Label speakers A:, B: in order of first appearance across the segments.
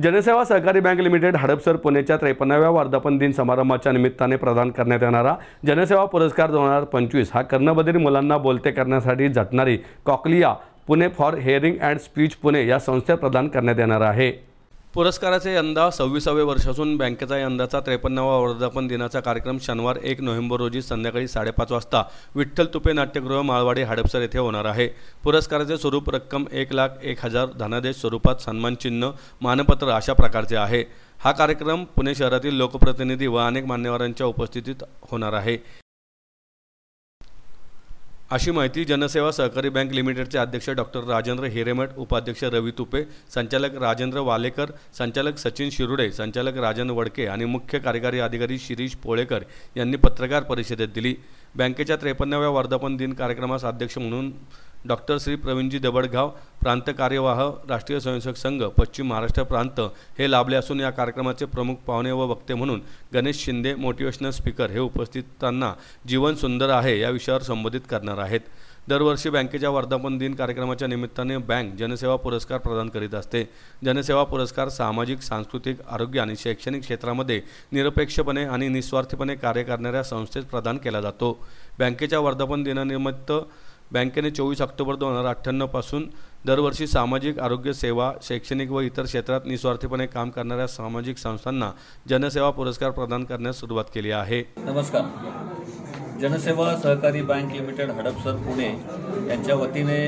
A: जनसेवा सहकारी bank limited Hadapsar पुणेच्या 53व्या वर्धापन दिन समारंभाच्या निमित्ताने प्रदान करण्यात येणारा जनसेवा पुरस्कार 2025 हा कर्णबधिर मुलांना बोलते करण्यासाठी झटणारी cochlea Pune for hearing and speech Pune या संस्थेत प्रदान करण्यात येणार आहे। पुरस्काराचे यंदा 26वे वर्ष असून बँकेचा यंदाचा 53वा वर्धापन दिनाचा कार्यक्रम शनिवार 1 नोव्हेंबर रोजी संध्याकाळी 5:30 वाजता विठ्ठल तुपे नाट्यगृह माळवाडी हडपसर येथे होणार आहे। पुरस्काराचे स्वरूप रक्कम 1,01,000 धनादेश स्वरूपात सन्मानचिन्ह मानपत्र अशा प्रकारचे आहे। हा कार्यक्रम पुणे शहरातील लोकप्रतिनिधी व अनेक मान्यवरांच्या उपस्थितीत होणार आहे अशी माहिती जनसेवा सहकारी बँक लिमिटेडचे अध्यक्ष डॉक्टर राजेंद्र हिरेमठ, उपाध्यक्ष रवी तुपे, संचालक राजेंद्र वालेकर, संचालक सचिन शिरुडे, संचालक राजन वडके आणि मुख्य कार्यकारी अधिकारी शिरीष पोळेकर यांनी पत्रकार परिषदेत दिली। बँकेच्या 53व्या वर्धापन दिन कार्यक्रमास अध्यक्ष म्हणून डॉक्टर श्री प्रवीणजी दबडगाव, प्रांत कार्यवाह राष्ट्रीय स्वयंसेवक संघ पश्चिम महाराष्ट्र प्रांत हे लाभले असून या कार्यक्रमाचे प्रमुख पाहुणे व वक्ते म्हणून गणेश शिंदे मोटिवेशनल स्पीकर हे उपस्थितांना जीवन सुंदर आहे या विषयावर संबोधित करणार आहेत। दरवर्षी बँकेच्या वर्धापन दिन कार्यक्रमाच्या निमित्ताने बँक जनसेवा पुरस्कार प्रदान करीत असते। जनसेवा पुरस्कार सामाजिक, सांस्कृतिक, आरोग्य आणि शैक्षणिक क्षेत्रामध्ये निरपेक्षपणे आणि निस्वार्थीपणे कार्य करणाऱ्या संस्थेस प्रदान केला जातो। बँकेच्या वर्धापन दिनानिमित्त बँकेने 24 ऑक्टोबर 2098 पासून दरवर्षी सामाजिक, आरोग्य सेवा, शैक्षणिक व इतर क्षेत्रात निस्वार्थीपणे काम करणाऱ्या सामाजिक संस्थांना जनसेवा पुरस्कार प्रदान करण्यास सुरुवात केली आहे।
B: नमस्कार। जनसेवा सहकारी बँक लिमिटेड हडपसर पुणे यांच्या वतीने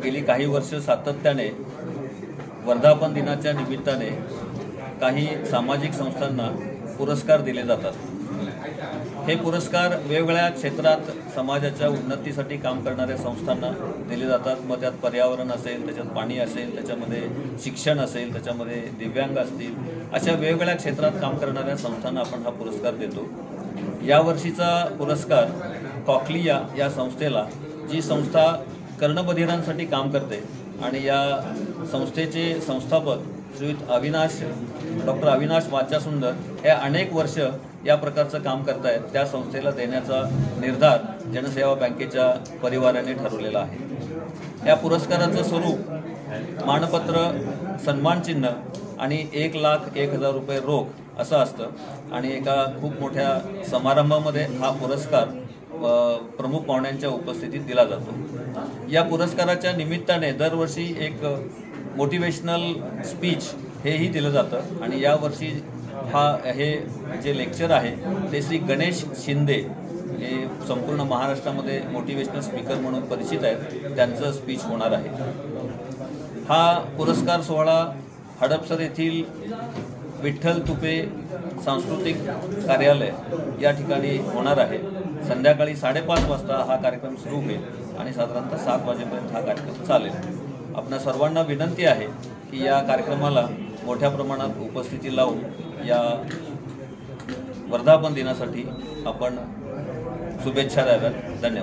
B: गेली काही वर्ष सातत्याने वर्धापन दिनाच्या निमित्ताने काही सामाजिक संस्थांना पुरस्कार दिले जातात। हे पुरस्कार वेगवेगळ्या क्षेत्रात समाजाच्या उन्नतीसाठी काम करणाऱ्या संस्थांना दिले जातात। मग त्यात पर्यावरण असेल, त्याच्यात पाणी असेल, त्याच्यामध्ये शिक्षण असेल, त्याच्यामध्ये दिव्यांग असतील, अशा वेगवेगळ्या क्षेत्रात काम करणाऱ्या संस्थांना आपण हा पुरस्कार देतो। यावर्षीचा पुरस्कार कॉक्लिया या संस्थेला, जी संस्था कर्णबधिरांसाठी काम करते आणि या संस्थेचे संस्थापक श्रीयुत डॉक्टर अविनाश वाचासुंदर हे अनेक वर्ष या प्रकारचं काम करतायत, त्या संस्थेला देण्याचा निर्धार जनसेवा बँकेच्या परिवाराने ठरवलेला आहे। या पुरस्काराचं स्वरूप मानपत्र, सन्मानचिन्ह आणि 1,01,000 रुपये रोख असं असतं आणि एका खूप मोठ्या समारंभामध्ये हा पुरस्कार प्रमुख पाहुण्यांच्या उपस्थितीत दिला जातो। या पुरस्काराच्या निमित्ताने दरवर्षी एक मोटिवेशनल स्पीच हेही दिलं जातं आणि यावर्षी हे जे लेक्चर आहे ते श्री गणेश शिंदे हे संपूर्ण महाराष्ट्रामध्ये मोटिवेशनल स्पीकर म्हणून परिचित आहेत, त्यांचं स्पीच होणार आहे। हा पुरस्कार सोहळा हडपसर येथील विठ्ठल तुपे सांस्कृतिक कार्यालय या ठिकाणी होणार आहे। संध्याकाळी 5:30 वाजता हा कार्यक्रम सुरू होईल आणि साधारणतः 7 वाजेपर्यंत हा कार्यक्रम चालेल। आपणा सर्वांना विनंती आहे की या कार्यक्रमाला मोठ्या प्रमाणात उपस्थिती लावून या वर्धापन दिनासाठी आपण शुभेच्छा द्याव्यात। धन्यवाद।